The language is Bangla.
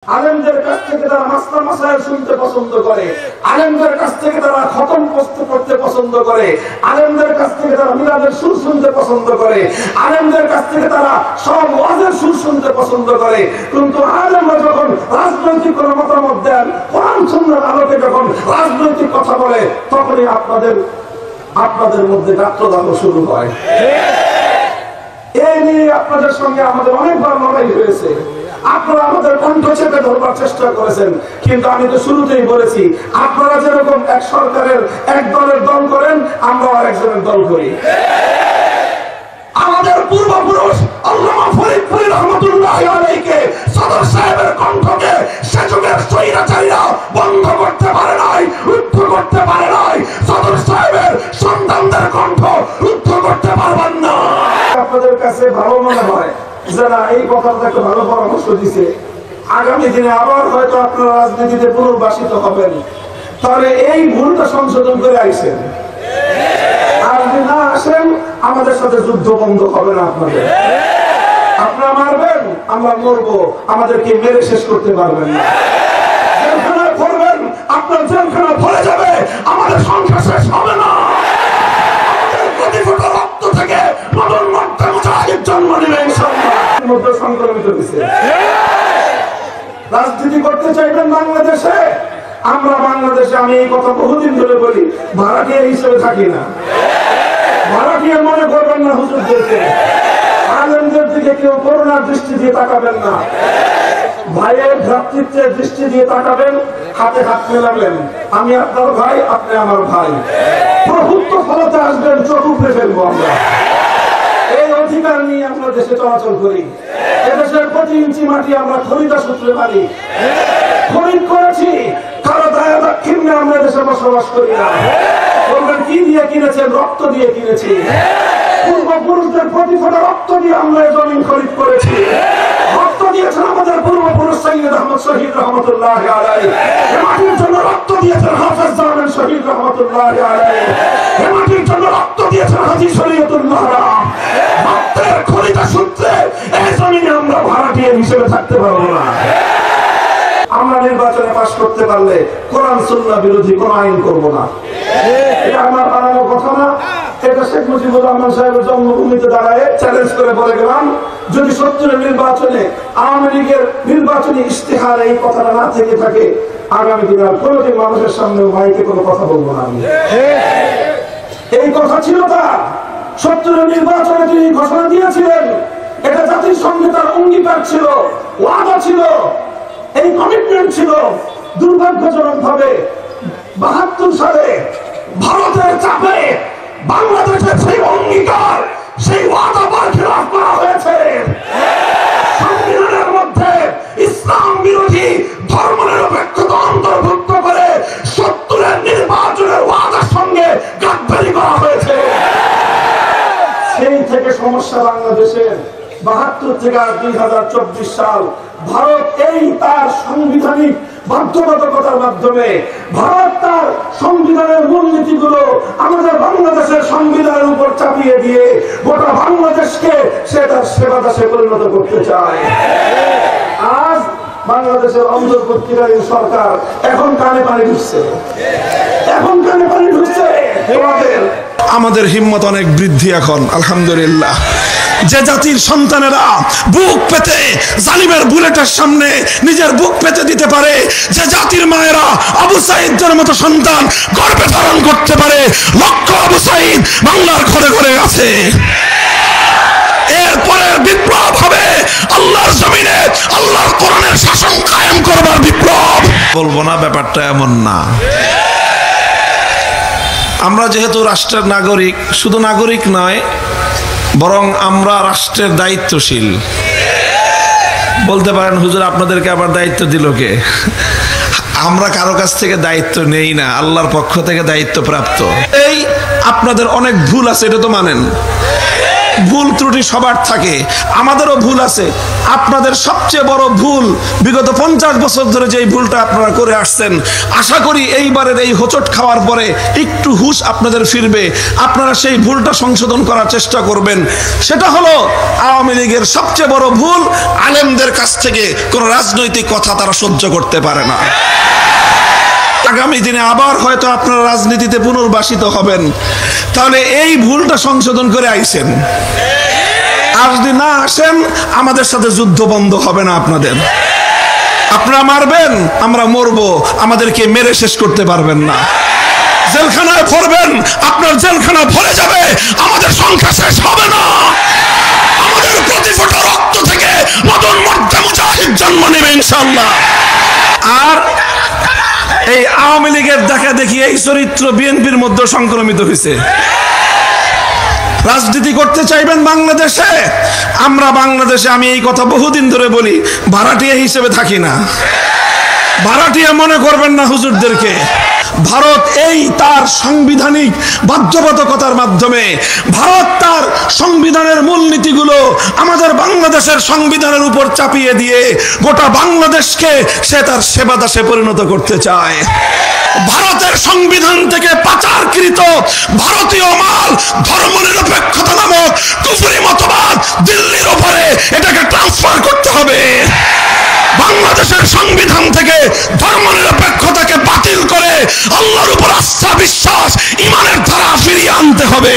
আলেমদের কাছ থেকে তারা মাসলা মাসায়েল শুনতে পছন্দ করে, আলেমদের কাছ থেকে তারা খতম করতে পছন্দ করে, আলেমদের কাছ থেকে তারা মিলাদের সুর শুনতে পছন্দ করে, আলেমদের কাছ থেকে তারা সব ওয়াজের সুর শুনতে পছন্দ করে। কিন্তু আলেমরা যখন রাজনৈতিক কোনো মতামত দেন, কোরআন সুন্নাহর আলোকে যখন রাজনৈতিক কথা বলে, তখনই আপনাদের মধ্যে গাত্রদাহ শুরু হয়। এই নিয়ে আপনাদের সঙ্গে আমাদের অনেকবার লড়াই হয়েছে। আপনারা আমাদের কণ্ঠ চেপে ধরবার চেষ্টা করেছেন, কিন্তু আমি তো শুরুতেই বলেছি, আপনারা যেরকম এক সরকারের এক দলের দল করেন, আমরা আরেকজনের দল করি। আমাদের পূর্বপুরুষ আল্লামা ফরিদপুরি রহমাতুল্লাহি আলাইহিকে সদর সাহেবের কণ্ঠকে সে যুগের স্বৈরাচারীরা বন্ধ করতে পারে নাই, রুদ্ধ করতে পারে নাই। সদর সাহেবের সন্তানদের কণ্ঠ রুদ্ধ করতে পারবেন না। আপনাদের কাছে ভালো মনে হয় যারা এই কথাটা একটা ভালো পরামর্শ দিছে, আগামী দিনে আবার হয়তো আপনারা রাজনীতিতে পুনর্বাসিত হবেন, তাহলে এই ভুলটা সংশোধন করে আইসেন। আর যদি না আসেন, আমাদের সাথে যুদ্ধ বন্ধ হবে না। আপনারা মারবেন, আমরা মরবো, আমাদেরকে মেরে শেষ করতে পারবেন না। জেলখানায় পড়বেন, আপনার জেলখানা ভরে যাবে, আমাদের সংখ্যা শেষ হবে না। আমাদের প্রতি ফোঁটা রক্ত থেকে নতুন মক্কা মুজাহিদ জন্ম নেবে ইনশাআল্লাহ। মধ্যে সংক্রমিত হয়েছে। রাজনীতি করতে চাইবেন বাংলাদেশে, আমরা বাংলাদেশে, আমি এই কথা বহুদিন ধরে বলি, ভাড়াটিয়া হিসেবে থাকি না। ভাড়াটিয়া মনে করবেন না হুজুরদেরকে, আলেমদের দিকে কেউ করুণার দৃষ্টি দিয়ে তাকাবেন না, ভাইয়ের ভ্রাতৃত্বের দৃষ্টি দিয়ে তাকাবেন, হাতে হাত মেলাবেন। আমি আপনার ভাই, আপনি আমার ভাই। প্রভুত্ব ফলাতে আসবেন, চোখ উপড়ে ফেলবো আমরা। এই অধিকার নিয়ে আমরা দেশে চলাচল করি। এদেশের প্রতি ইঞ্চি মাটি আমরা খরিদা সূত্রে মারি, খরিদ করেছি। কারো দায়া দাক্ষিণ্যে আমরা দেশে বসবাস করি না। বলবেন কি দিয়ে কিনেছেন? রক্ত দিয়ে কিনেছি। পূর্বপুরুষদের প্রতি ফোঁটা রক্ত দিয়ে আমরা এই জমিন খরিদ করেছি। রক্ত দিয়েছেন আমাদের পূর্বপুরুষ সৈয়দ আহমদ শহীদ রহমতুল্লাহি আলাইহি। এ মাটির জন্য রক্ত দিয়েছেন হাফেজ জামান শহীদ রহমতুল্লাহি আলাইহি। এ মাটির জন্য রক্ত দিয়েছেন হাজী শরীয়তুল্লাহ রাম। রক্তের খরিদা সূত্রে এই জমিনে আমরা ভাড়াটিয়া হিসেবে থাকতে পারবো না। আমরা নির্বাচনে পাশ করতে পারলে কোরআন সুন্নাহ বিরোধী কোন আইন করব না। এটা আমার বানানো কথা না, এটা শেখ মুজিবুর রহমান সাহেবের জন্মভূমিতে দাঁড়ায় চ্যালেঞ্জ করে বলে গেলাম, যদি 70 নির্বাচনে আওয়ামী লীগের নির্বাচনী ইশতেহার এই কথাটা না থেকে থাকে, আগামী দিনে আর কোনোদিন মানুষের সামনে ভাইকে কোনো কথা বলবো না। আমি এই কথা ছিল তার 70 নির্বাচনে তিনি ঘোষণা দিয়েছিলেন, এটা জাতির সঙ্গে তার অঙ্গীকার ছিল, ওয়াদা ছিল, এই কমিটমেন্ট ছিল। দুর্ভাগ্যজনক ভাবে 72 সালে ভারতের চাপে বাংলাদেশের সেই অঙ্গীকার, সেই ওয়াদা বরখেলাপ করা হয়েছে। সংবিধানের মধ্যে ইসলাম বিরোধী ধর্মনিরপেক্ষতা অন্তর্ভুক্ত করে 70 নির্বাচনের ওয়াদার সঙ্গে গাদ্দারি করা হয়েছে। সেই থেকে সমস্যা বাংলাদেশের। 72 থেকে 2024 সাল ভারত এই তার সাংবিধানিক বাধ্যবাধকতার মাধ্যমে, ভারত তার সংবিধানের মূলনীতিগুলো আমাদের বাংলাদেশের সংবিধানের উপর চাপিয়ে দিয়ে গোটা বাংলাদেশকে সে তার সেবা দাসে পরিণত করতে চায়। আজ বাংলাদেশের অন্তর্বর্তীকালীন সরকার এখন কানে পানি ঢুকছে, এখন কানে পানি ঢুকছে। আমাদের হিম্মত অনেক বৃদ্ধি এখন, আলহামদুলিল্লাহ। যে জাতির সন্তানেরা বুক পেতে জালিমের বুলেটের সামনে নিজের বুক পেতে দিতে পারে, যে জাতির মায়েরা আবু সাঈদের মতো সন্তান গর্ভে ধারণ করতে পারে, লক্ষ আবু সাঈদ বাংলার ঘরে ঘরে আছে। এরপরে বিপ্লব হবে আল্লাহর জমিনে, আল্লাহর কোরআনের শাসন কায়েম করবার বিপ্লব। বলবো না, ব্যাপারটা এমন না। আমরা যেহেতু রাষ্ট্রের নাগরিক, শুধু নাগরিক নয়, বরং আমরা রাষ্ট্রের দায়িত্বশীল। বলতে পারেন হুজুর আপনাদেরকে আবার দায়িত্ব দিল কে? আমরা কারো কাছ থেকে দায়িত্ব নেই না, আল্লাহর পক্ষ থেকে দায়িত্ব প্রাপ্ত। এই আপনাদের অনেক ভুল আছে, এটা তো মানেন। ভুল ত্রুটি সবার থাকে, আমাদেরও ভুল আছে। আপনাদের সবচেয়ে বড় ভুল বিগত 50 বছর ধরে যে ভুলটা আপনারা করে আসছেন, আশা করি এইবারের এই হোঁচট খাওয়ার পরে একটু হুঁশ আপনাদের ফিরবে, আপনারা সেই ভুলটা সংশোধন করার চেষ্টা করবেন। সেটা হলো আওয়ামী লীগের সবচেয়ে বড় ভুল, আলেমদের কাছ থেকে কোনো রাজনৈতিক কথা তারা সহ্য করতে পারে না। আগামী দিনে আবার হয়তো আপনারা রাজনীতিতে পুনর্বাসিত হবেন, তাহলে এই ভুলটা সংশোধন করে আইছেন। আর যদি না আসেন, আমাদের সাথে যুদ্ধ বন্ধ হবে না আপনাদের। আপনারা মারবেন, আমরা মরবো, আমাদেরকে মেরে শেষ করতে পারবেন না। জেলখানায় ভরবেন, আপনার জেলখানা ভরে যাবে, আমাদের সংখ্যা শেষ হবে না। আমাদের প্রতি ফোঁটা রক্ত থেকে নতুন মধ্যে মুজাহিদ জন্ম নেবে ইনশাআল্লাহ। আর এই আওয়ামী লীগের দেখা দেখি এই চরিত্র বিএনপির মধ্যে সংক্রমিত হয়েছে। রাজনীতি করতে চাইবেন বাংলাদেশে, আমরা বাংলাদেশে, আমি এই কথা বহুদিন ধরে বলি, ভাড়াটিয়া হিসেবে থাকি না। ভাড়াটিয়া মনে করবেন না হুজুরদেরকে। ভারত এই তার সাংবিধানিক বাধ্যবাধকতার মাধ্যমে, ভারত তার সংবিধানের মূলনীতিগুলো আমাদের বাংলাদেশের সংবিধানের উপর চাপিয়ে দিয়ে গোটা বাংলাদেশকে সে তার সেবাদাসে পরিণত করতে চায়। ভারতের সংবিধান থেকে পাচারকৃত ভারতীয় মাল, ধর্মনিরপেক্ষতা নামক কুফরি মতবাদ দিল্লির উপরে এটাকে ট্রান্সফার করতে হবে। বাংলাদেশের সংবিধান থেকে ধর্মনিরপেক্ষতাকে বাতিল করে আল্লাহর উপর আস্থা, বিশ্বাস, ঈমানের ধারা ফিরিয়ে আনতে হবে।